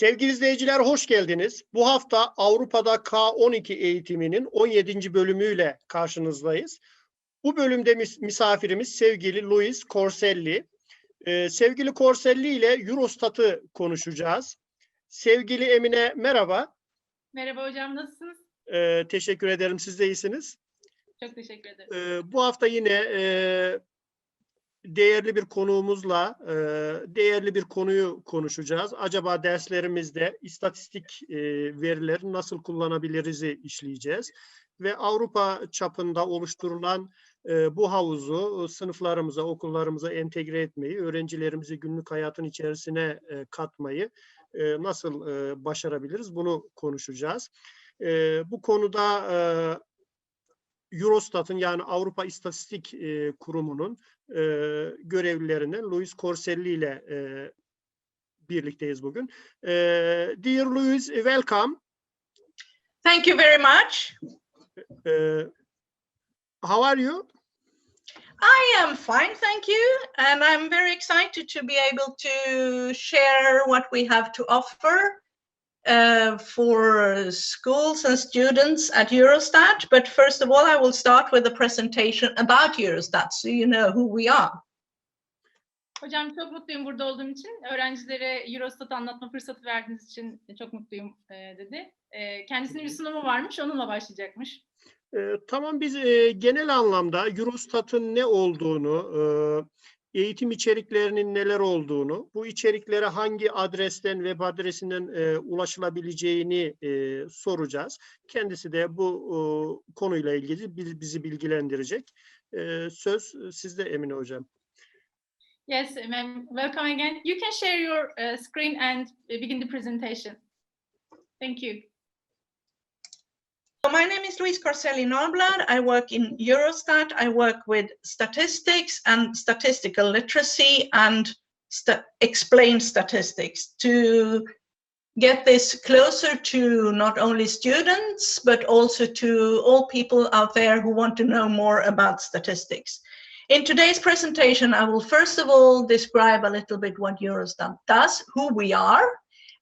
Sevgili izleyiciler hoş geldiniz. Bu hafta Avrupa'da K12 eğitiminin 17. bölümüyle karşınızdayız. Bu bölümde misafirimiz sevgili Louise CORSELLI. Sevgili CORSELLI ile Eurostat'ı konuşacağız. Sevgili Emine merhaba. Merhaba hocam, nasılsınız? Teşekkür ederim. Siz de iyisiniz. Çok teşekkür ederim. Bu hafta yine değerli bir konuğumuzla değerli bir konuyu konuşacağız. Acaba derslerimizde istatistik verileri nasıl kullanabiliriz'i işleyeceğiz. Ve Avrupa çapında oluşturulan bu havuzu sınıflarımıza, okullarımıza entegre etmeyi, öğrencilerimizi günlük hayatın içerisine katmayı nasıl başarabiliriz? Bunu konuşacağız. Bu konuda Eurostat'ın yani Avrupa İstatistik Kurumu'nun görevlilerinden Louise CORSELLI ile birlikteyiz bugün. Dear Louise, welcome. Thank you very much. How are you? I am fine, thank you. And I'm very excited to be able to share what we have to offer for schools and students at Eurostat. But first of all, I will start with a presentation about Eurostat, so you know who we are. Hocam çok mutluyum burada olduğum için. Öğrencilere Eurostat'ı anlatma fırsatı verdiğiniz için çok mutluyum dedi. Kendisinin bir sunumu varmış, onunla başlayacakmış. Tamam, biz genel anlamda Eurostat'ın ne olduğunu, eğitim içeriklerinin neler olduğunu, bu içeriklere hangi adresten, web adresinden ulaşılabileceğini soracağız. Kendisi de bu konuyla ilgili bizi bilgilendirecek. Söz sizde Emine Hocam. Yes, welcome again. You can share your screen and begin the presentation. Thank you. My name is Louise CORSELLI-NORDBLAD. I work in Eurostat. I work with statistics and statistical literacy and explain statistics to get this closer to not only students, but also to all people out there who want to know more about statistics. In today's presentation, I will first of all describe a little bit what Eurostat does, who we are,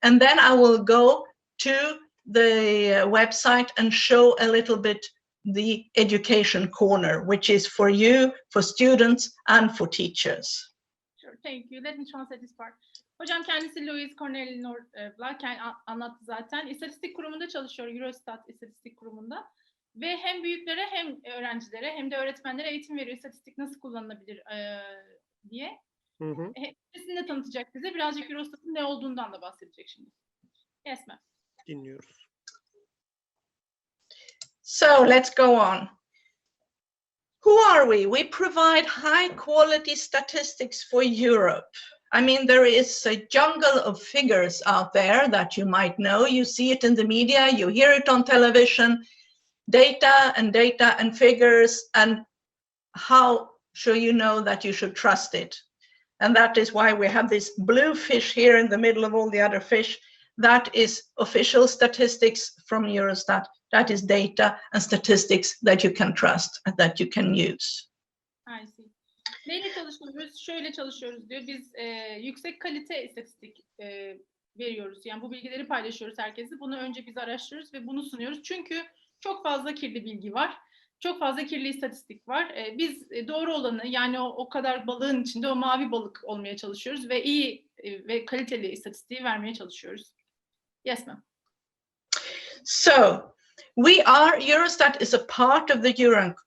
and then I will go to the website and show a little bit the education corner, which is for you, for students, and for teachers. Sure, thank you. Let me translate this part. Hocam kendisi Louise CORSELLI-NORDBLAD anlattı zaten. İstatistik kurumunda çalışıyor, Eurostat İstatistik Kurumu'nda. Ve hem büyüklere hem öğrencilere hem de öğretmenlere eğitim veriyor. İstatistik nasıl kullanılabilir diye. Hepsini de tanıtacak bize. Birazcık Eurostat'ın ne olduğundan da bahsedecek şimdi. Yes, ma'am. Dinliyoruz. So let's go on. Who are we? We provide high quality statistics for Europe. I mean, there is a jungle of figures out there that you might know. You see it in the media, you hear it on television, data and figures, and how should you know that you should trust it? And that is why we have this blue fish here in the middle of all the other fish. That is official statistics from Eurostat. That is data and statistics that you can trust and that you can use. I see. Neyle çalışıyoruz? Şöyle çalışıyoruz diyor. Biz yüksek kalite istatistik veriyoruz. Yani bu bilgileri paylaşıyoruz herkese. Bunu önce biz araştırıyoruz ve bunu sunuyoruz. Çünkü çok fazla kirli bilgi var. Çok fazla kirli istatistik var. Biz doğru olanı, yani o kadar balığın içinde o mavi balık olmaya çalışıyoruz ve iyi ve kaliteli istatistiği vermeye çalışıyoruz. Yes, ma'am. So, Eurostat is a part of the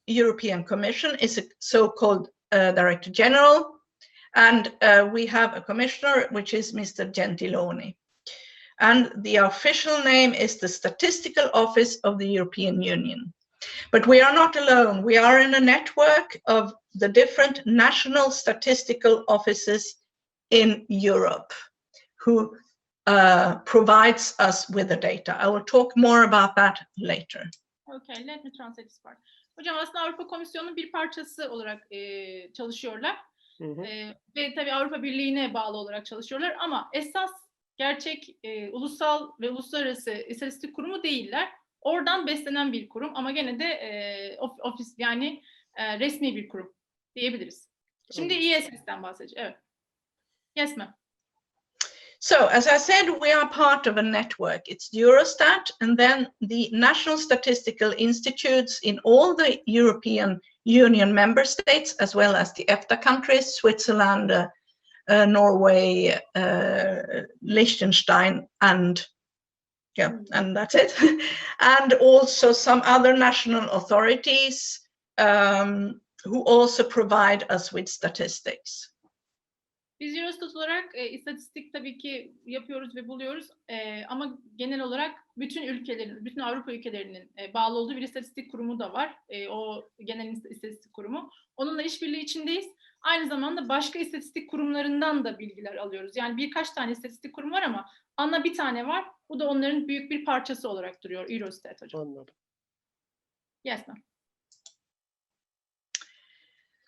European Commission, is a so-called Director General, and we have a commissioner, which is Mr. Gentiloni. And the official name is the Statistical Office of the European Union. But we are not alone. We are in a network of the different national statistical offices in Europe who provides us with the data. I will talk more about that later. Okay, let me translate this part. Hocam aslında Avrupa Komisyonu'nun bir parçası olarak çalışıyorlar. Ve tabii Avrupa Birliği'ne bağlı olarak çalışıyorlar ama esas gerçek ulusal ve uluslararası istatistik kurumu değiller. Oradan beslenen bir kurum ama gene de ofis yani resmi bir kurum diyebiliriz. Şimdi ESS'den bahsedeceğiz. Evet. Yes, ma'am. So, as I said, we are part of a network. It's Eurostat, and then the national statistical institutes in all the European Union member states, as well as the EFTA countries, Switzerland, Norway, Liechtenstein, and that's it. And also some other national authorities who also provide us with statistics. Biz Eurostat olarak istatistik tabii ki yapıyoruz ve buluyoruz ama genel olarak bütün ülkelerin, bütün Avrupa ülkelerinin bağlı olduğu bir istatistik kurumu da var. O genel istatistik kurumu. Onunla işbirliği içindeyiz. Aynı zamanda başka istatistik kurumlarından da bilgiler alıyoruz. Yani birkaç tane istatistik kurum var ama ana bir tane var. Bu da onların büyük bir parçası olarak duruyor Eurostat hocam. Anladım. Yes, ma'am.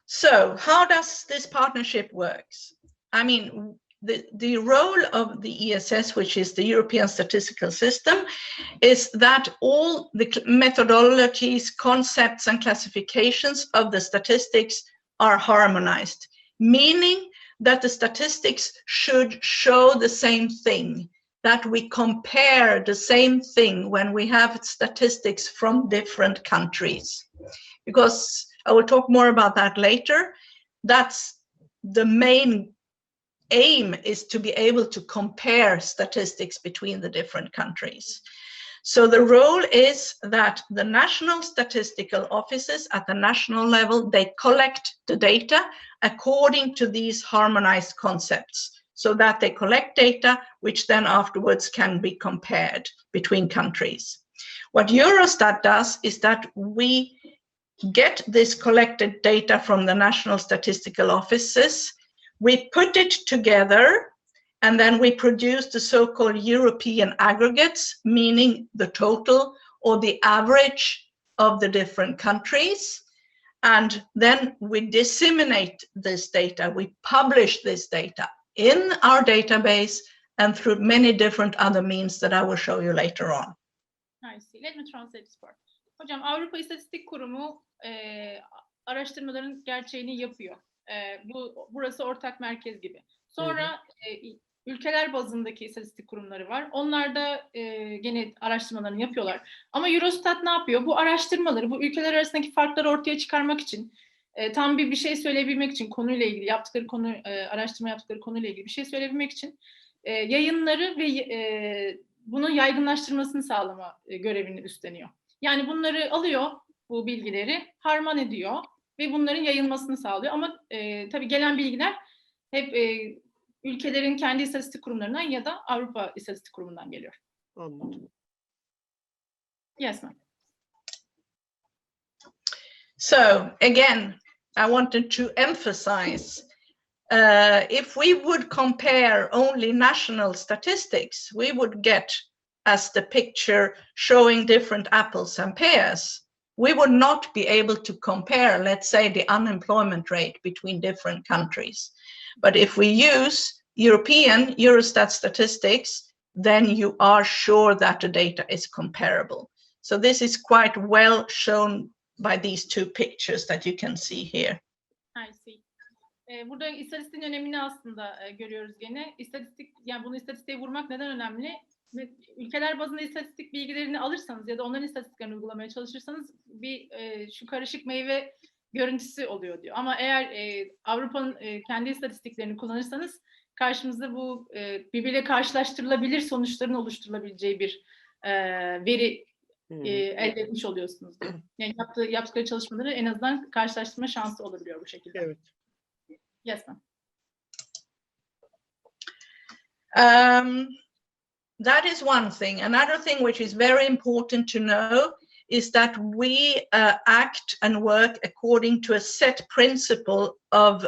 So, how does this partnership works? I mean, the role of the ESS, which is the European Statistical System, is that all the methodologies, concepts, and classifications of the statistics are harmonized, meaning that the statistics should show the same thing, that we compare the same thing when we have statistics from different countries. Because I will talk more about that later. That's the main aim, is to be able to compare statistics between the different countries. So the role is that the national statistical offices at the national level, they collect the data according to these harmonized concepts, so that they collect data which then afterwards can be compared between countries. What Eurostat does is that we get this collected data from the national statistical offices, we put it together, and then we produce the so-called European aggregates, meaning the total or the average of the different countries. And then we disseminate this data, we publish this data in our database and through many different other means that I will show you later on. I see. Let me translate this part. Hocam, Avrupa İstatistik Kurumu araştırmaların gerçeğini yapıyor. Burası ortak merkez gibi. Sonra ülkeler bazındaki istatistik kurumları var. Onlar da gene araştırmalarını yapıyorlar. Ama Eurostat ne yapıyor? Bu araştırmaları, bu ülkeler arasındaki farkları ortaya çıkarmak için, tam bir şey söyleyebilmek için, konuyla ilgili yaptıkları konu, araştırma yaptıkları konuyla ilgili bir şey söyleyebilmek için yayınları ve bunun yaygınlaştırmasını sağlama görevini üstleniyor. Yani bunları alıyor, bu bilgileri harman ediyor ve bunların yayılmasını sağlıyor. Ama tabii gelen bilgiler hep ülkelerin kendi istatistik kurumlarından ya da Avrupa İstatistik Kurumu'ndan geliyor. Anladım. Yes, ma'am. So, again, I wanted to emphasize, if we would compare only national statistics, we would get, as the picture showing different apples and pears, we would not be able to compare, let's say, the unemployment rate between different countries. But if we use European Eurostat statistics, then you are sure that the data is comparable. So this is quite well shown by these two pictures that you can see here. I see. Burada istatistiğin önemini aslında görüyoruz gene. İstatistik, yani bunu istatistiğe vurmak neden önemli? Ülkeler bazında istatistik bilgilerini alırsanız ya da onların istatistiklerini uygulamaya çalışırsanız bir şu karışık meyve görüntüsü oluyor diyor. Ama eğer Avrupa'nın kendi istatistiklerini kullanırsanız karşımızda bu birbiriyle karşılaştırılabilir sonuçların oluşturulabileceği bir veri elde etmiş oluyorsunuz diyor. Yani yaptıkları çalışmaları en azından karşılaştırma şansı olabiliyor bu şekilde. Evet. Yes, ma'am. That is one thing. Another thing which is very important to know is that we act and work according to a set principle of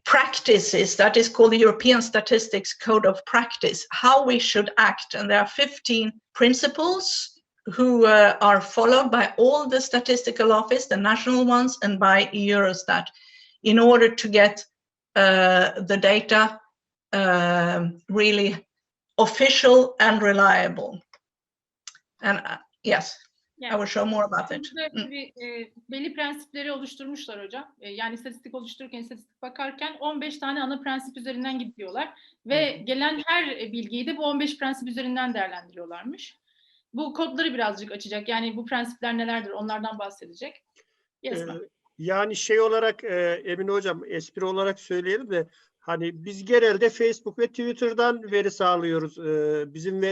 practices that is called the European Statistics Code of Practice, how we should act. And there are 15 principles who are followed by all the statistical office, the national ones, and by Eurostat in order to get the data really official and reliable. And yes. I will show more about it. Belli prensipleri oluşturmuşlar hocam. Yani istatistik oluştururken, istatistik bakarken 15 tane ana prensip üzerinden gidiyorlar. Ve gelen her bilgiyi de bu 15 prensip üzerinden değerlendiriyorlarmış. Bu kodları birazcık açacak. Yani bu prensipler nelerdir onlardan bahsedecek. Yes, yani şey olarak Emine hocam espri olarak söyleyelim de hani biz genelde Facebook ve Twitter'dan veri sağlıyoruz. Bizim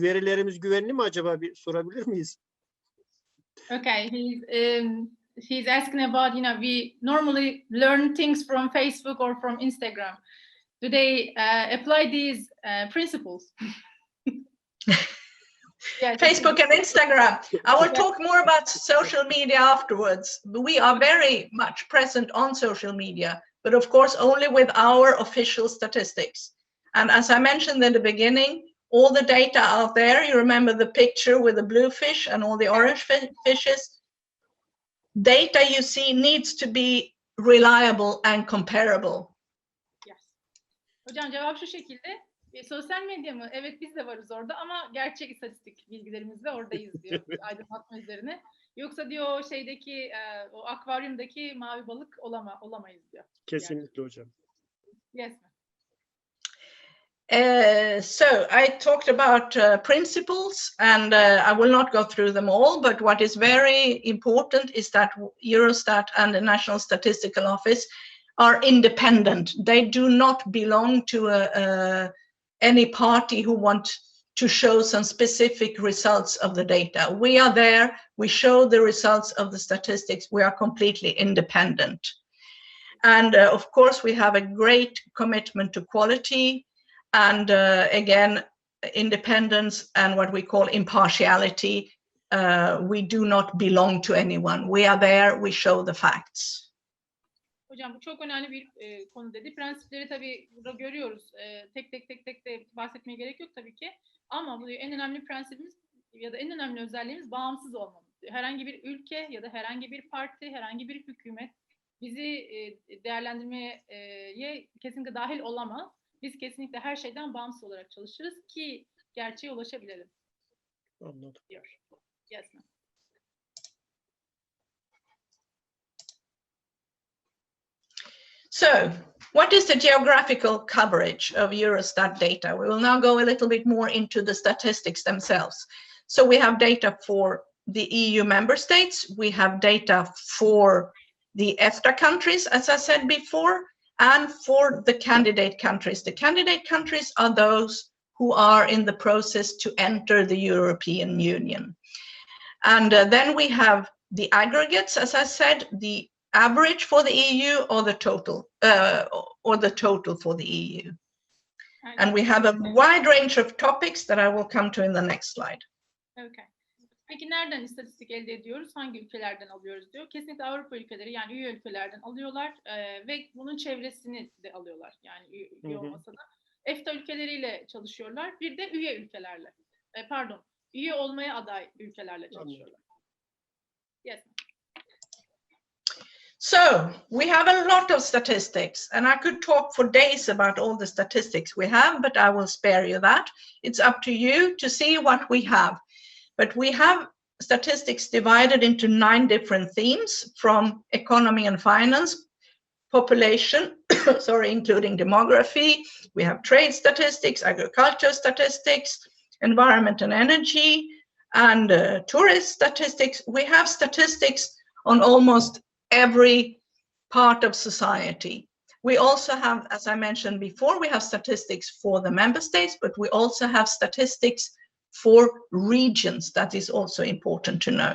verilerimiz güvenli mi acaba bir sorabilir miyiz? Okay, he's asking about, we normally learn things from Facebook or from Instagram. Do they apply these principles? Yeah, Facebook and Instagram. I will talk more about social media afterwards. We are very much present on social media, but of course only with our official statistics. And as I mentioned in the beginning, all the data out there, you remember the picture with the blue fish and all the orange fishes? Data you see needs to be reliable and comparable. Yes. Hocam cevap şu şekilde. Sosyal medya mı? Evet biz de varız orada ama gerçek istatistik bilgilerimizle oradayız diyor aydınlatma üzerine. Yoksa diyor o şeydeki o akvaryumdaki mavi balık olamayız diyor. Kesinlikle hocam. Yes. So I talked about principles, and I will not go through them all, but what is very important is that Eurostat and the National Statistical Office are independent. They do not belong to any party who want to show some specific results of the data. We are there, we show the results of the statistics, we are completely independent. And of course, we have a great commitment to quality, and again, independence and what we call impartiality. We do not belong to anyone. We are there, we show the facts. Hocam bu çok önemli bir konu dedi. Prensipleri tabii burada görüyoruz. Tek tek de bahsetmeye gerek yok tabii ki. Ama bu en önemli prensibimiz ya da en önemli özelliğimiz bağımsız olmamız. Herhangi bir ülke ya da herhangi bir parti, herhangi bir hükümet bizi değerlendirmeye kesinlikle dahil olamaz. Biz kesinlikle her şeyden bağımsız olarak çalışırız ki gerçeğe ulaşabilelim. Anladım. Diyor. Yes, ma'am. So, what is the geographical coverage of Eurostat data? We will now go a little bit more into the statistics themselves. So we have data for the EU member states, we have data for the EFTA countries, as I said before, and for the candidate countries. The candidate countries are those who are in the process to enter the European Union. And then we have the aggregates, as I said, the average for the EU or the total for the EU. And we have a wide range of topics that I will come to in the next slide. Okay. Peki nereden istatistik elde ediyoruz? Hangi ülkelerden alıyoruz diyor. Kesinlikle Avrupa ülkeleri yani üye ülkelerden alıyorlar ve bunun çevresini de alıyorlar. Yani üye olmasa da. EFTA ülkeleriyle çalışıyorlar. Bir de üye ülkelerle. Üye olmaya aday ülkelerle çalışıyorlar. Yes. So, we have a lot of statistics, and I could talk for days about all the statistics we have, but I will spare you that. It's up to you to see what we have. But we have statistics divided into 9 different themes, from economy and finance, population, including demography. We have trade statistics, agriculture statistics, environment and energy, and tourist statistics. We have statistics on almost every part of society. We also have, as I mentioned before, we have statistics for the member states, but we also have statistics for regions. That is also important to know.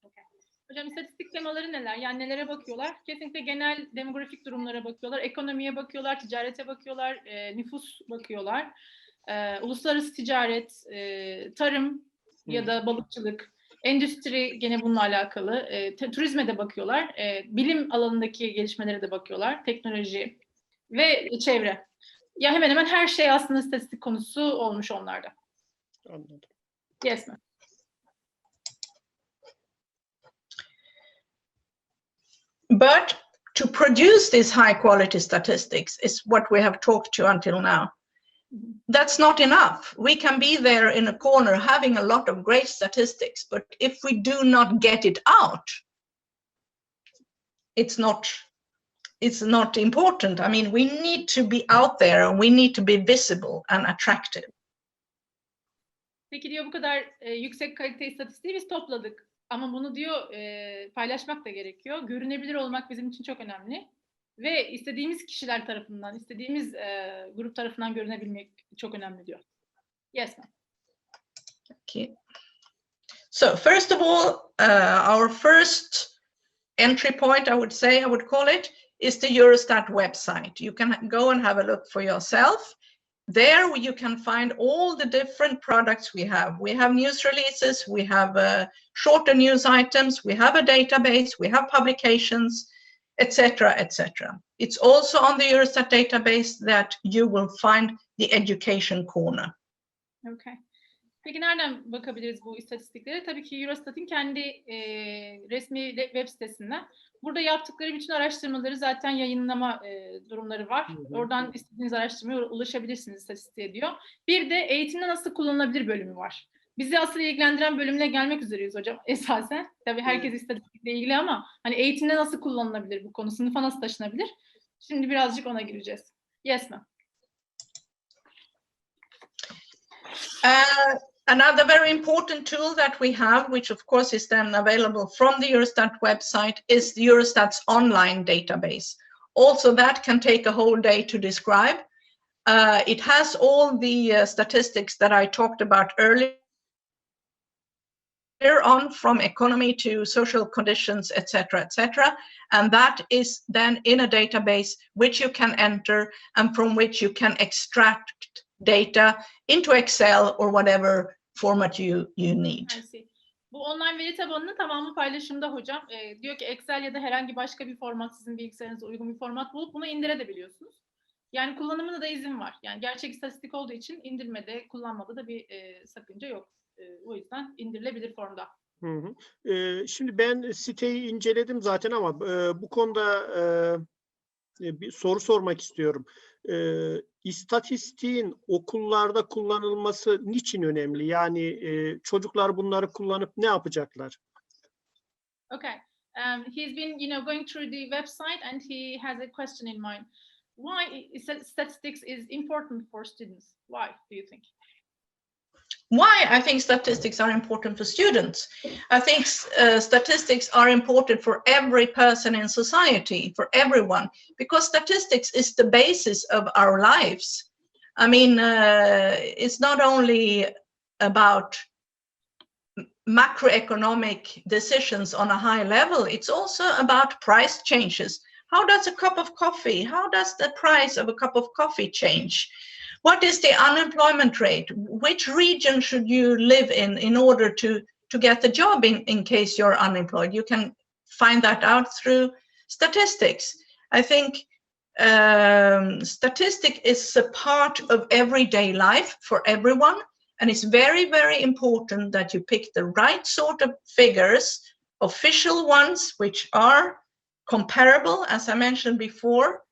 Okay. Hocam istatistik temaları neler? Yani nelere bakıyorlar? Kesinlikle genel demografik durumlara bakıyorlar, ekonomiye bakıyorlar, ticarete bakıyorlar, nüfus bakıyorlar, uluslararası ticaret, tarım ya da balıkçılık, endüstri gene bununla alakalı, turizme de bakıyorlar, bilim alanındaki gelişmelere de bakıyorlar, teknoloji ve çevre. Ya hemen hemen her şey aslında istatistik konusu olmuş onlarda. Anladım. Yes, ma'am. But to produce these high quality statistics is what we have talked to until now. that's not enough. We can be there in a corner having a lot of great statistics, but if we do not get it out, it's not important. I mean, we need to be out there and we need to be visible and attractive. Peki diyor bu kadar yüksek kalite istatistiği biz topladık. Ama bunu diyor paylaşmak da gerekiyor. Görünebilir olmak bizim için çok önemli. Ve istediğimiz kişiler tarafından, istediğimiz grup tarafından görünebilmek çok önemli diyor. Yes, ma'am. Okay. So first of all, our first entry point, I would call it, is the Eurostat website. You can go and have a look for yourself. There you can find all the different products we have. We have news releases, we have shorter news items, we have a database, we have publications, etc., etc. It's also on the Eurostat database that you will find the education corner. Okay. Peki nereden bakabiliriz bu istatistiklere? Tabii ki Eurostat'ın kendi resmi web sitesinden. Burada yaptıkları bütün araştırmaları zaten yayınlama durumları var. Oradan istediğiniz araştırmaya ulaşabilirsiniz istatistiğe diyor. Bir de eğitimde nasıl kullanılabilir bölümü var. Bizi asıl ilgilendiren bölümüne gelmek üzereyiz hocam esasen. Tabii herkes istatistikle ilgili ama hani eğitimde nasıl kullanılabilir bu konu, sınıfa nasıl taşınabilir? Şimdi birazcık ona gireceğiz. Yes, ma'am. Another very important tool that we have, which of course is then available from the Eurostat website, is the Eurostat's online database. Also, that can take a whole day to describe. It has all the statistics that I talked about earlier on, from economy to social conditions, etc., etc. And that is then in a database which you can enter and from which you can extract data into Excel or whatever format you need. Bu online veri tabanının tamamı paylaşımda hocam. Diyor ki Excel ya da herhangi başka bir format, sizin bilgisayarınıza uygun bir format bulup bunu indirebiliyorsunuz. Yani kullanımına da izin var. Yani gerçek istatistik olduğu için indirmede, kullanmada da bir sakınca yok. O yüzden indirilebilir formda. Şimdi ben siteyi inceledim zaten ama bu konuda bir soru sormak istiyorum. İstatistiğin okullarda kullanılması niçin önemli? Yani çocuklar bunları kullanıp ne yapacaklar? Okay. He's been, going through the website and he has a question in mind. Why statistics is important for students? Why do you think? Why I think statistics are important for students? I think statistics are important for every person in society, for everyone, because statistics is the basis of our lives. I mean, it's not only about macroeconomic decisions on a high level, it's also about price changes. How does a cup of coffee, how does the price of a cup of coffee change? What is the unemployment rate? Which region should you live in order to get the job in case you're unemployed? You can find that out through statistics. I think statistics is a part of everyday life for everyone. And it's very, very important that you pick the right sort of figures, official ones, which are comparable, as I mentioned before,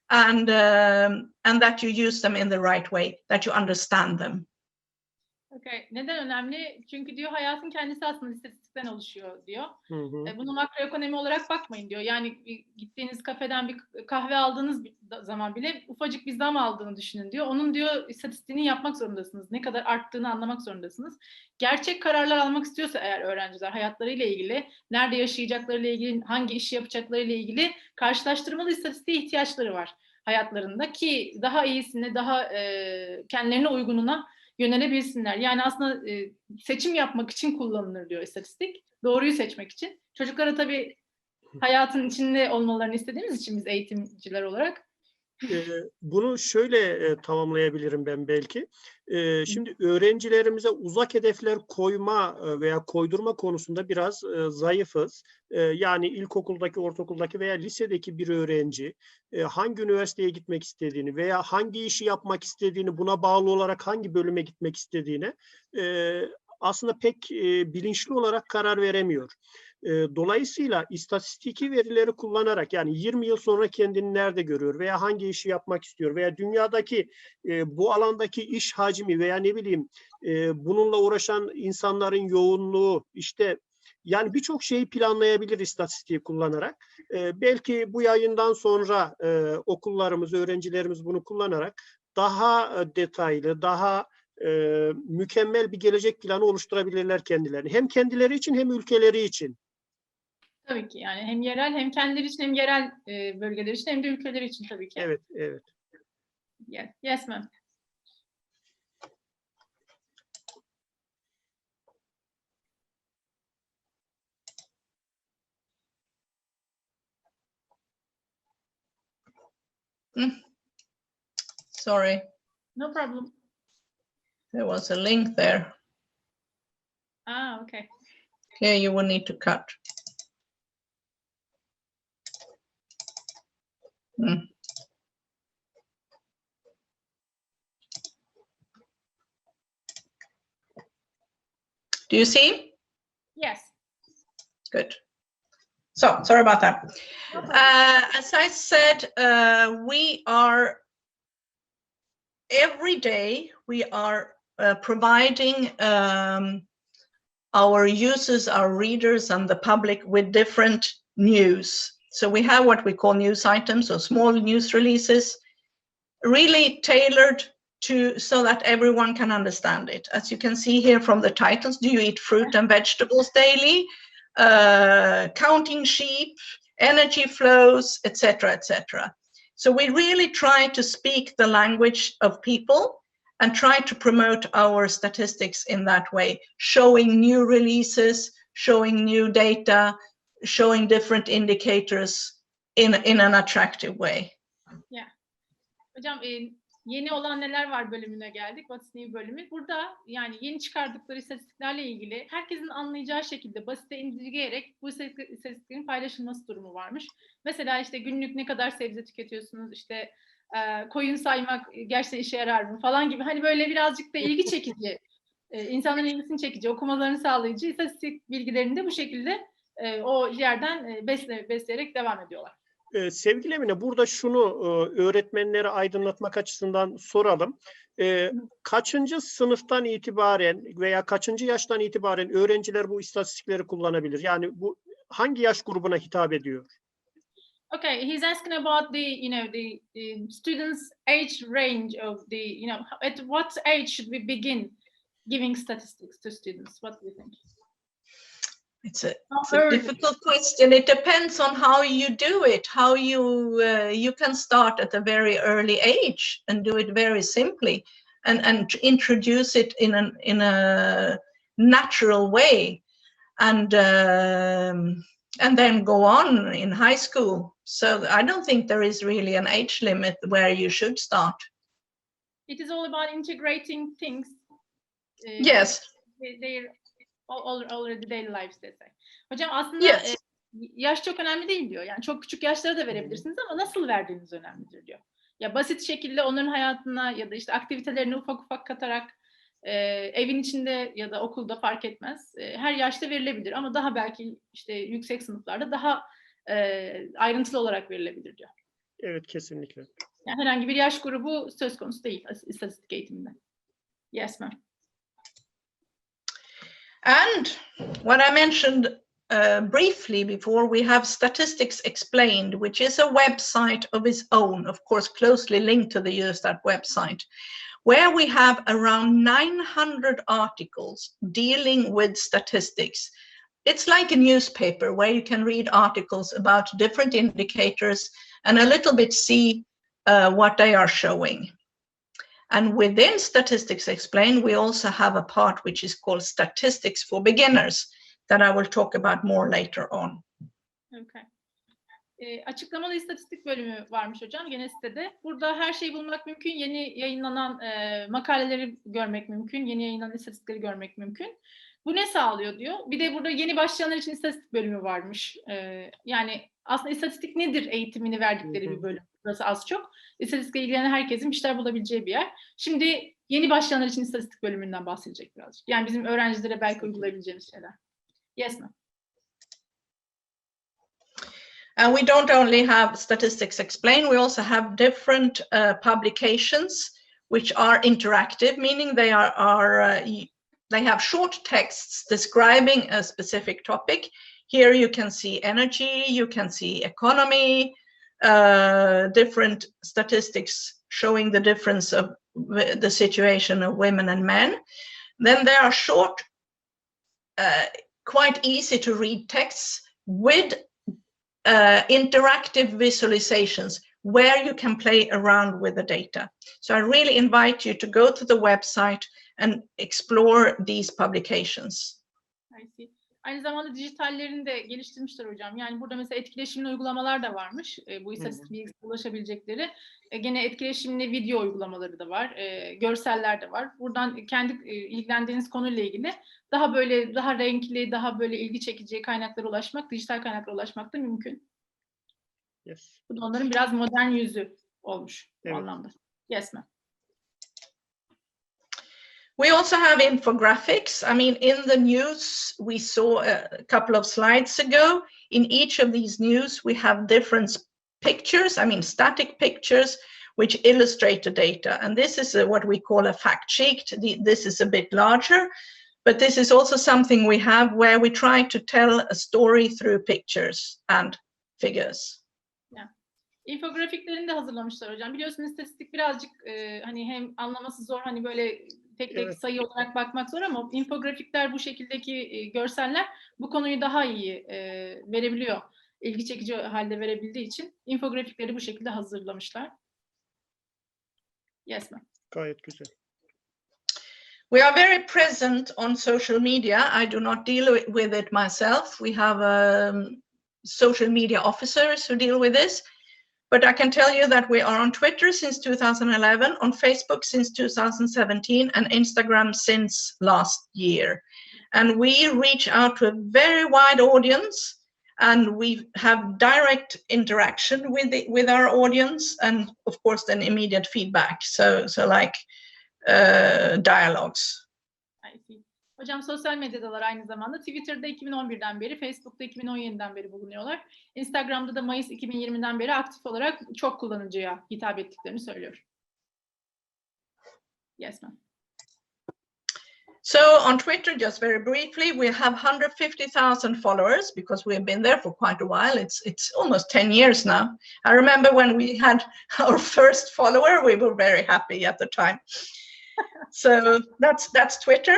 and that you use them in the right way, that you understand them. Okay. Neden önemli? Çünkü diyor hayatın kendisi aslında istatistikten oluşuyor diyor. Bunu makroekonomi olarak bakmayın diyor. Yani gittiğiniz kafeden bir kahve aldığınız zaman bile ufacık bir zam aldığını düşünün diyor. Onun diyor istatistiğini yapmak zorundasınız. Ne kadar arttığını anlamak zorundasınız. Gerçek kararlar almak istiyorsa eğer öğrenciler hayatlarıyla ilgili, nerede yaşayacaklarıyla ilgili, hangi işi yapacaklarıyla ilgili karşılaştırmalı istatistiğe ihtiyaçları var hayatlarında ki daha iyisine, daha kendilerine uygununa yönelebilsinler. Yani aslında seçim yapmak için kullanılır diyor istatistik. Doğruyu seçmek için. Çocuklara tabii hayatın içinde olmalarını istediğimiz için biz eğitimciler olarak. Bunu şöyle tamamlayabilirim ben belki. Şimdi öğrencilerimize uzak hedefler koyma veya koydurma konusunda biraz zayıfız. Yani ilkokuldaki, ortaokuldaki veya lisedeki bir öğrenci hangi üniversiteye gitmek istediğini veya hangi işi yapmak istediğini, buna bağlı olarak hangi bölüme gitmek istediğini aslında pek bilinçli olarak karar veremiyor. Dolayısıyla istatistiki verileri kullanarak, yani 20 yıl sonra kendini nerede görüyor veya hangi işi yapmak istiyor veya dünyadaki bu alandaki iş hacmi veya ne bileyim bununla uğraşan insanların yoğunluğu, işte yani birçok şeyi planlayabilir istatistiği kullanarak. Belki bu yayından sonra okullarımız, öğrencilerimiz bunu kullanarak daha detaylı, daha mükemmel bir gelecek planı oluşturabilirler kendilerini. Hem kendileri için hem ülkeleri için. Tabii ki, yani hem yerel, hem kendileri için, hem yerel bölgeler için, hem de ülkeleri için tabii ki. Evet, evet. Yes, yes ma'am. Sorry, No problem. there was a link there. Ah, okay. Here you will need to cut. Do you see? Yes. Good. So, sorry about that. No problem. As I said, we are every day we are providing our users, our readers, and the public with different news. So we have what we call news items, or small news releases, really tailored to so that everyone can understand it. As you can see here from the titles, do you eat fruit and vegetables daily? Counting sheep, energy flows, etc., etc. So we really try to speak the language of people and try to promote our statistics in that way, showing new releases, showing new data, showing different indicators in an attractive way. Yeah. Hocam yeni olan neler var bölümüne geldik. What's New bölümü. Burada yani yeni çıkardıkları istatistiklerle ilgili herkesin anlayacağı şekilde basite indirgeyerek bu istatistiklerin paylaşılması durumu varmış. Mesela işte günlük ne kadar sebze tüketiyorsunuz, işte koyun saymak gerçekten işe yarar mı falan gibi, hani böyle birazcık da ilgi çekici, insanların ilgisini çekici, okumalarını sağlayıcı istatistik bilgilerini de bu şekilde o yerden besleyerek devam ediyorlar. Sevgili Emine, burada şunu öğretmenleri aydınlatmak açısından soralım. Kaçıncı sınıftan itibaren veya kaçıncı yaştan itibaren öğrenciler bu istatistikleri kullanabilir? Yani bu hangi yaş grubuna hitap ediyor? Okay, he's asking about the students' age range of at what age should we begin giving statistics to students? What do you think? It's a difficult question. It depends on how you do it. How you can start at a very early age and do it very simply, and introduce it in a natural way, and then go on in high school. So I don't think there is really an age limit where you should start. It is all about integrating things. Yes. They're already daily lives, they say. Hocam aslında yes. Yaş çok önemli değil diyor. Yani çok küçük yaşlara da verebilirsiniz ama nasıl verdiğiniz önemlidir diyor. Ya basit şekilde onların hayatına ya da işte aktivitelerine ufak ufak katarak evin içinde ya da okulda fark etmez. Her yaşta verilebilir ama daha belki işte yüksek sınıflarda daha ayrıntılı olarak verilebilir diyor. Evet, kesinlikle. Yani herhangi bir yaş grubu söz konusu değil istatistik eğitiminde. Yes ma'am. And what I mentioned briefly before, we have Statistics Explained, which is a website of its own, of course, closely linked to the Eurostat website, where we have around 900 articles dealing with statistics. It's like a newspaper where you can read articles about different indicators and a little bit see what they are showing. And within Statistics Explained, we also have a part which is called Statistics for Beginners that I will talk about more later on. Okay. Açıklamalı istatistik bölümü varmış hocam gene sitede. Burada her şeyi bulmak mümkün. Yeni yayınlanan makaleleri görmek mümkün. Yeni yayınlanan istatistikleri görmek mümkün. Bu ne sağlıyor diyor. Bir de burada yeni başlayanlar için istatistik bölümü varmış. Yani aslında istatistik nedir eğitimini verdikleri bir bölüm. Burası az çok. İstatistikle ilgilenen herkesin bir şeyler bulabileceği bir yer. Şimdi yeni başlayanlar için istatistik bölümünden bahsedecek birazcık. Yani bizim öğrencilere belki uygulayabileceğimiz şeyler. Yes ma'am. And we don't only have Statistics Explained, we also have different publications which are interactive, meaning they they have short texts describing a specific topic. Here you can see energy, you can see economy, different statistics showing the difference of the situation of women and men. Then there are short, quite easy to read texts with interactive visualizations where you can play around with the data. So I really invite you to go to the website and explore these publications. I see. Aynı zamanda dijitallerini de geliştirmişler hocam. Yani burada mesela etkileşimli uygulamalar da varmış. Bu istatistik bilgisine ulaşabilecekleri. Gene etkileşimli video uygulamaları da var. Görseller de var. Buradan kendi ilgilendiğiniz konuyla ilgili daha böyle daha renkli, daha böyle ilgi çekici kaynaklara ulaşmak, dijital kaynaklara ulaşmak da mümkün. Yes. Bu da onların biraz modern yüzü olmuş bu Evet. anlamda. Yes ma'am. We also have infographics. I mean, in the news we saw a couple of slides ago, in each of these news we have different pictures, I mean static pictures, which illustrate the data. And this is what we call a fact sheet. This is a bit larger, but this is also something we have where we try to tell a story through pictures and figures. İnfografiklerini de hazırlamışlar hocam. Biliyorsunuz istatistik birazcık hani hem anlaması zor, hani böyle tek tek Evet. sayı olarak bakmak zor, ama infografikler, bu şekildeki görseller bu konuyu daha iyi verebiliyor. İlgi çekici halde verebildiği için infografikleri bu şekilde hazırlamışlar. Yes ma'am. Gayet güzel. We are very present on social media. I do not deal with it myself. We have social media officers who deal with this. But I can tell you that we are on Twitter since 2011, on Facebook since 2017, and Instagram since last year. And we reach out to a very wide audience, and we have direct interaction with our audience, and of course then immediate feedback. So like dialogues. I see. Hocam sosyal medyadalar aynı zamanda. Twitter'da 2011'den beri, Facebook'ta 2017'den beri bulunuyorlar. Instagram'da da Mayıs 2020'den beri aktif olarak çok kullanıcıya hitap ettiklerini söylüyor. Yes ma'am. So on Twitter, just very briefly, we have 150,000 followers because we have been there for quite a while. It's almost 10 years now. I remember when we had our first follower, we were very happy at the time. So that's Twitter.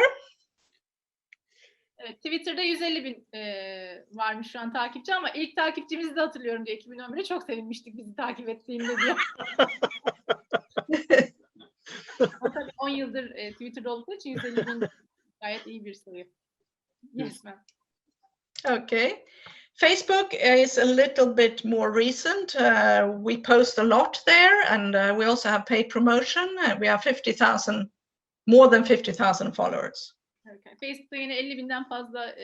Evet, Twitter'da 150.000 varmış şu an takipçi, ama ilk takipçimizi de hatırlıyorum diye 2011'de çok sevinmiştik bizi takip ettiğinde diye. Tabii 10 yıldır Twitter'da olduğu için 150.000 gayet iyi bir sayı. Yes ma'am. Okay. Facebook is a little bit more recent. We post a lot there, and we also have paid promotion. We have 50,000, more than 50,000 followers. Okay. Facebook'ta yine 50.000'den fazla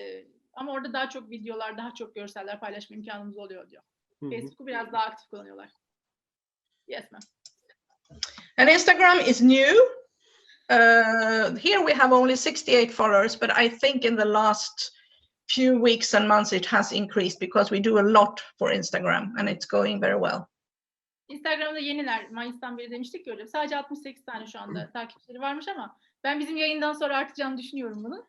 ama orada daha çok videolar, daha çok görseller paylaşma imkanımız oluyor diyor. Facebook'u biraz daha aktif kullanıyorlar. Yes ma'am. And Instagram is new. Here we have only 68 followers, but I think in the last few weeks and months it has increased because we do a lot for Instagram and it's going very well. Instagram'da yeniler. Mayıs'tan beri demiştik ki öyle. Sadece 68 tane şu anda takipçileri varmış, ama ben bizim yayından sonra artacağını düşünüyorum bunu.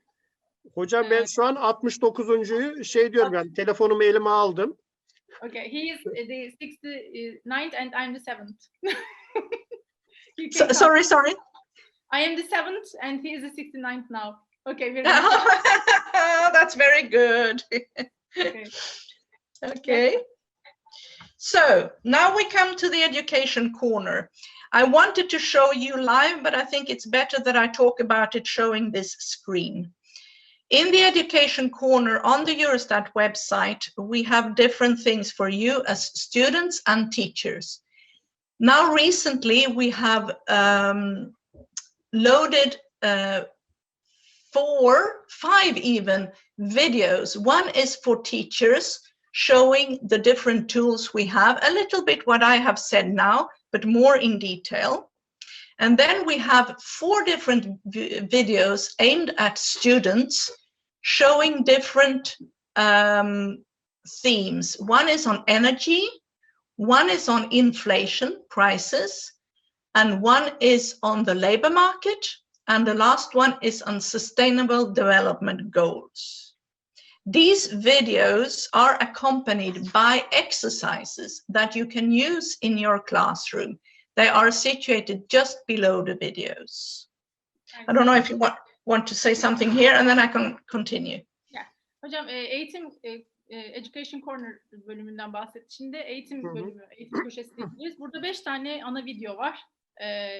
Hocam ben şu an 69'uncuyu şey diyorum, yani telefonumu elime aldım. Okay, he is the 69th and I'm the 7th. Sorry. I am the 7th and he is the 69th now. Okay, very that's very good. Okay. So now we come to the education corner. I wanted to show you live, but I think it's better that I talk about it showing this screen. In the education corner on the Eurostat website, we have different things for you as students and teachers. Now recently we have loaded 4, 5 even videos. One is for teachers, showing the different tools we have, a little bit what I have said now, but more in detail. And then we have 4 different videos aimed at students, showing different themes. One is on energy, one is on inflation, prices, and one is on the labor market, and the last one is on sustainable development goals. These videos are accompanied by exercises that you can use in your classroom. They are situated just below the videos. I don't know if you want to say something here, and then I can continue. Yeah. Hocam eğitim Education Corner bölümünden bahsetti. Şimdi eğitim bölümü, eğitim köşesindeyiz. Burada 5 tane ana video var.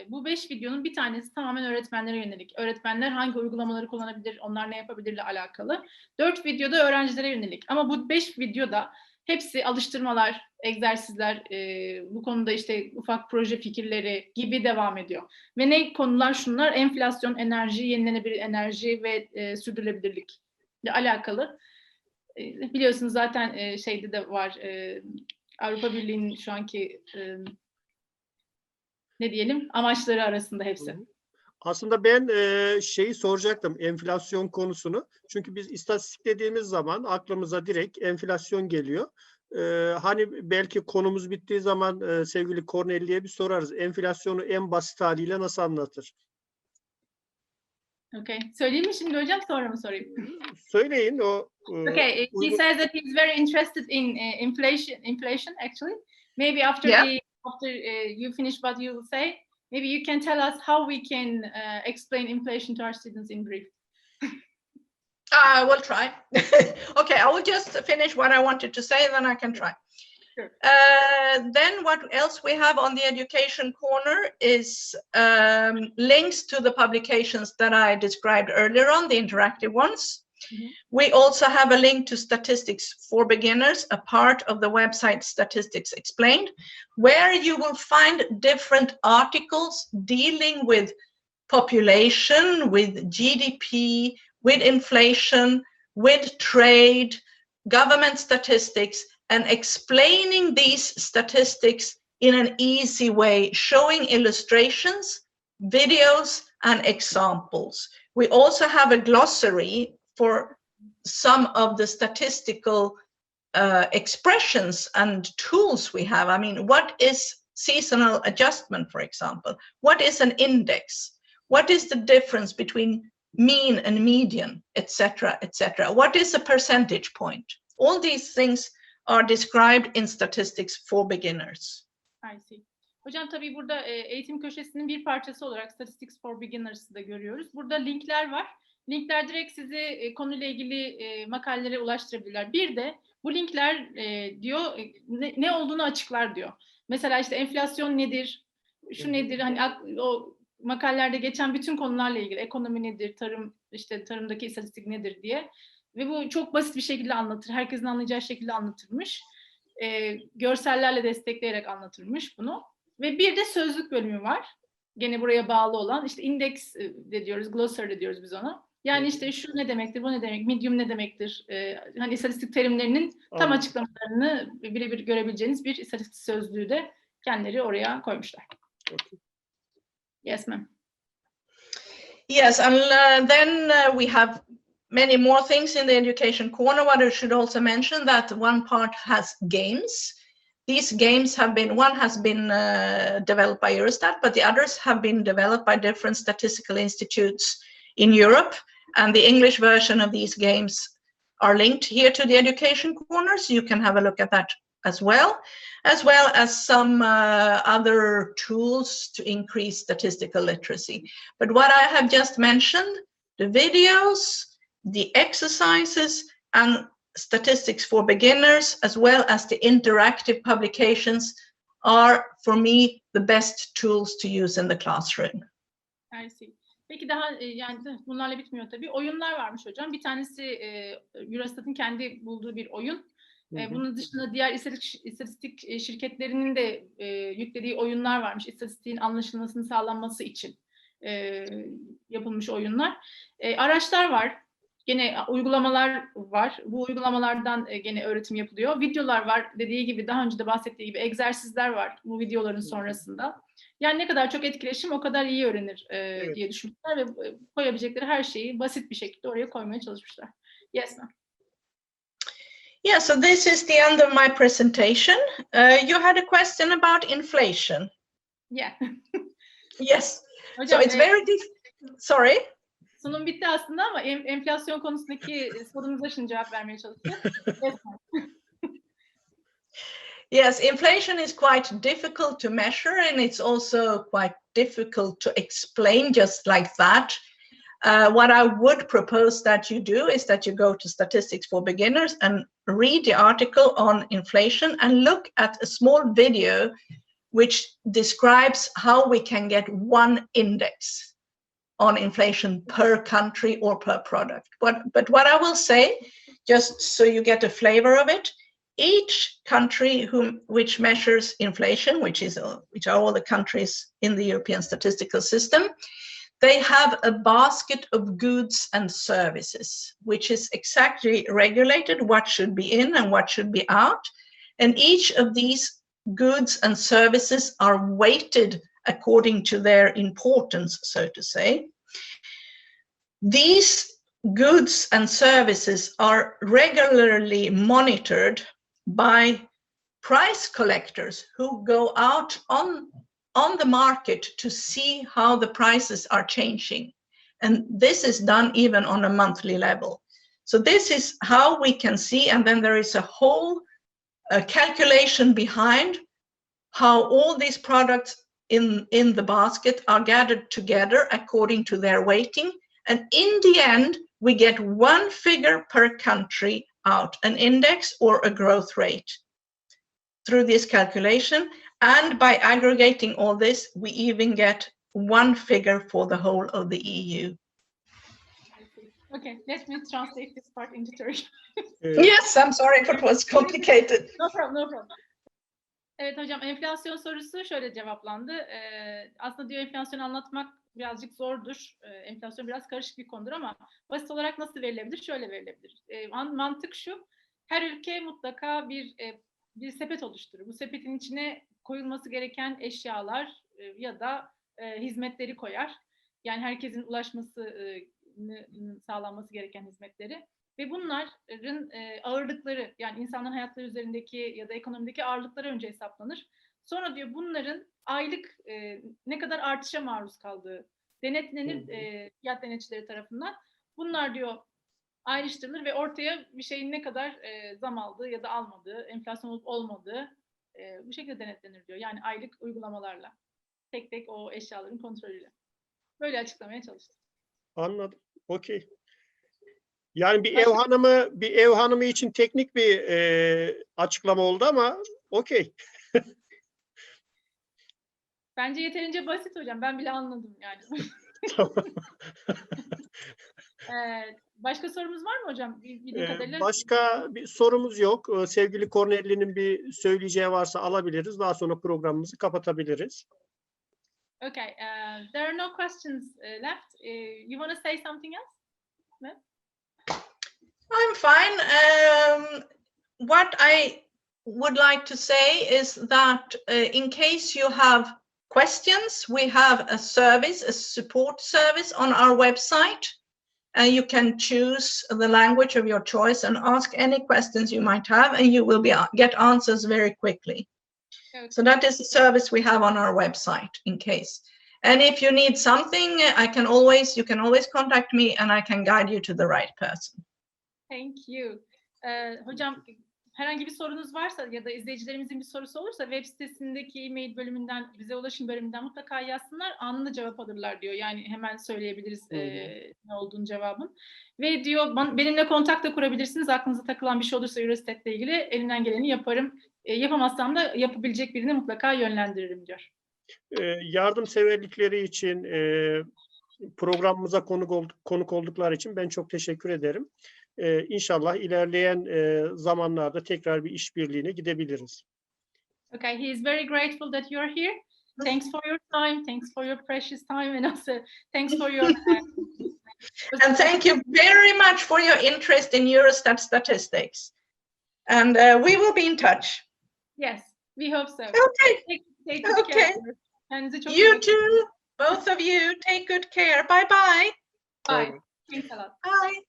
Bu 5 videonun bir tanesi tamamen öğretmenlere yönelik. Öğretmenler hangi uygulamaları kullanabilir, onlar ne yapabilirle alakalı. 4 videoda öğrencilere yönelik. Ama bu 5 videoda hepsi alıştırmalar, egzersizler, bu konuda işte ufak proje fikirleri gibi devam ediyor. Ve ne konular şunlar? Enflasyon, enerji, yenilenebilir enerji ve sürdürülebilirlik ile alakalı. Biliyorsunuz zaten şeyde de var, Avrupa Birliği'nin şu anki ne diyelim amaçları arasında hepsi. Aslında ben şeyi soracaktım, enflasyon konusunu. Çünkü biz istatistik dediğimiz zaman aklımıza direkt enflasyon geliyor. Hani belki konumuz bittiği zaman sevgili Corselli'ye bir sorarız. Enflasyonu en basit haliyle nasıl anlatır? Okay. Söyleyeyim mi şimdi hocam, sonra mı sorayım? Söyleyin o. Okay, he says that he's very interested in inflation actually. Maybe after you finish what you will say, maybe you can tell us how we can explain inflation to our students in brief. I will try. Okay, I will just finish what I wanted to say, then I can try. Sure. Then what else we have on the education corner is links to the publications that I described earlier on, the interactive ones. Mm-hmm. We also have a link to Statistics for Beginners, a part of the website Statistics Explained, where you will find different articles dealing with population, with GDP, with inflation, with trade, government statistics, and explaining these statistics in an easy way, showing illustrations, videos, and examples. We also have a glossary for some of the statistical expressions and tools we have. I mean, what is seasonal adjustment, for example? What is an index? What is the difference between mean and median, etc., etc.? What is a percentage point? All these things are described in Statistics for Beginners. I see. Hocam tabii burada eğitim köşesinin bir parçası olarak Statistics for Beginners'ı da görüyoruz. Burada linkler var. Linkler direkt sizi konuyla ilgili makalelere ulaştırabilirler. Bir de bu linkler diyor ne olduğunu açıklar diyor. Mesela işte enflasyon nedir, şu nedir, hani o makalelerde geçen bütün konularla ilgili ekonomi nedir, tarım, işte tarımdaki istatistik nedir diye. Ve bu çok basit bir şekilde anlatır. Herkesin anlayacağı şekilde anlatılmış. Görsellerle destekleyerek anlatılmış bunu. Ve bir de sözlük bölümü var. Gene buraya bağlı olan. İşte index de diyoruz, glossary de diyoruz biz ona. Yani işte şu ne demektir, bu ne demek, medium ne demektir. Hani istatistik terimlerinin tam açıklamalarını birebir görebileceğiniz bir istatistik sözlüğü de kendileri oraya koymuşlar. Okay. Yes, ma'am. Yes, and then we have many more things in the education corner. What I should also mention that one part has games. These games have been, one has been developed by Eurostat, but the others have been developed by different statistical institutes in Europe. And the English version of these games are linked here to the education corner, so you can have a look at that as well as some other tools to increase statistical literacy. But what I have just mentioned, the videos, the exercises, and Statistics for Beginners, as well as the interactive publications, are for me the best tools to use in the classroom. I see. Peki daha yani bunlarla bitmiyor tabii. Oyunlar varmış hocam. Bir tanesi Eurostat'ın kendi bulduğu bir oyun. Bunun dışında diğer istatistik şirketlerinin de yüklediği oyunlar varmış. İstatistiğin anlaşılmasını sağlanması için yapılmış oyunlar. Araçlar var. Gene uygulamalar var. Bu uygulamalardan gene öğretim yapılıyor. Videolar var. Dediği gibi, daha önce de bahsettiği gibi egzersizler var bu videoların sonrasında. Yani ne kadar çok etkileşim o kadar iyi öğrenir evet, diye düşünmüşler ve koyabilecekleri her şeyi basit bir şekilde oraya koymaya çalışmışlar. Yes, ma'am. Yeah, so this is the end of my presentation. You had a question about inflation. Yeah. Yes. Hocam, So it's very sorry. Sunum bitti aslında ama enflasyon konusundaki sorunuza şimdi cevap vermeye çalışacağım. Yes, inflation is quite difficult to measure, and it's also quite difficult to explain just like that. What I would propose that you do is that you go to Statistics for Beginners and read the article on inflation and look at a small video which describes how we can get one index on inflation per country or per product. But what I will say, just so you get a flavor of it, each country which measures inflation, which are all the countries in the European statistical system, they have a basket of goods and services, which is exactly regulated what should be in and what should be out. And each of these goods and services are weighted according to their importance, so to say. These goods and services are regularly monitored by price collectors who go out on the market to see how the prices are changing. And this is done even on a monthly level. So this is how we can see, and then there is a whole calculation behind how all these products in the basket are gathered together according to their weighting. And in the end, we get one figure per country out, an index or a growth rate through this calculation. And by aggregating all this, we even get one figure for the whole of the EU. Okay, let me translate this part into Turkish. Yes, I'm sorry if it was complicated. No problem, no problem. Evet hocam, enflasyon sorusu şöyle cevaplandı. Aslında diyor enflasyonu anlatmak birazcık zordur. Enflasyon biraz karışık bir konudur ama basit olarak nasıl verilebilir? Şöyle verilebilir. Mantık şu, her ülke mutlaka bir sepet oluşturur. Bu sepetin içine koyulması gereken eşyalar ya da hizmetleri koyar. Yani herkesin ulaşmasını sağlanması gereken hizmetleri. Ve bunların ağırlıkları, yani insanların hayatları üzerindeki ya da ekonomideki ağırlıkları önce hesaplanır. Sonra diyor bunların aylık ne kadar artışa maruz kaldığı denetlenir fiyat denetçileri tarafından. Bunlar diyor ayrıştırılır ve ortaya bir şeyin ne kadar zam aldığı ya da almadığı, enflasyon olup olmadığı bu şekilde denetlenir diyor. Yani aylık uygulamalarla, tek tek o eşyaların kontrolüyle. Böyle açıklamaya çalıştım. Anladım. Okey. Yani bir ev hanımı için teknik bir açıklama oldu ama okey. Bence yeterince basit hocam. Ben bile anladım yani. Tamam. Başka sorumuz var mı hocam? Bildiğim kadarıyla. Başka bir sorumuz yok. Sevgili Cornelli'nin bir söyleyeceği varsa alabiliriz. Daha sonra programımızı kapatabiliriz. Okay. There are no questions left. You want to say something else? No? I'm fine. What I would like to say is that in case you have questions, we have a service, a support service on our website. You can choose the language of your choice and ask any questions you might have, and you will get answers very quickly. Okay. So that is the service we have on our website in case. And if you need something, you can always contact me and I can guide you to the right person. Thank you. Hocam herhangi bir sorunuz varsa ya da izleyicilerimizin bir sorusu olursa web sitesindeki e-mail bölümünden, bize ulaşım bölümünden mutlaka yazsınlar. Anında cevap alırlar diyor. Yani hemen söyleyebiliriz ne olduğunu cevabın. Ve diyor benimle kontak da kurabilirsiniz. Aklınıza takılan bir şey olursa Eurostat ile ilgili elimden geleni yaparım. Yapamazsam da yapabilecek birini mutlaka yönlendiririm diyor. Yardımseverlikleri için programımıza konuk oldukları için ben çok teşekkür ederim. İnşallah ilerleyen zamanlarda tekrar bir işbirliğine gidebiliriz. Okay, he is very grateful that you're here. Thanks for your time. Thanks for your precious time, and also thanks for your. And thank you very much for your interest in Eurostat statistics. And we will be in touch. Yes, we hope so. Okay. Take good care. You too, both of you. Take good care. Bye bye. Bye. Thanks a lot. Bye.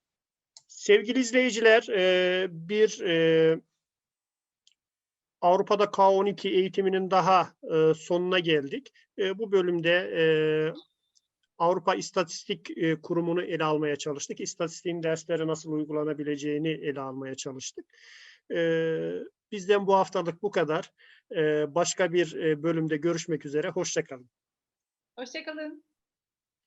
Sevgili izleyiciler, bir Avrupa'da K12 eğitiminin daha sonuna geldik. Bu bölümde Avrupa İstatistik Kurumu'nu ele almaya çalıştık. İstatistiğin derslere nasıl uygulanabileceğini ele almaya çalıştık. Bizden bu haftalık bu kadar. Başka bir bölümde görüşmek üzere. Hoşça kalın. Hoşça kalın.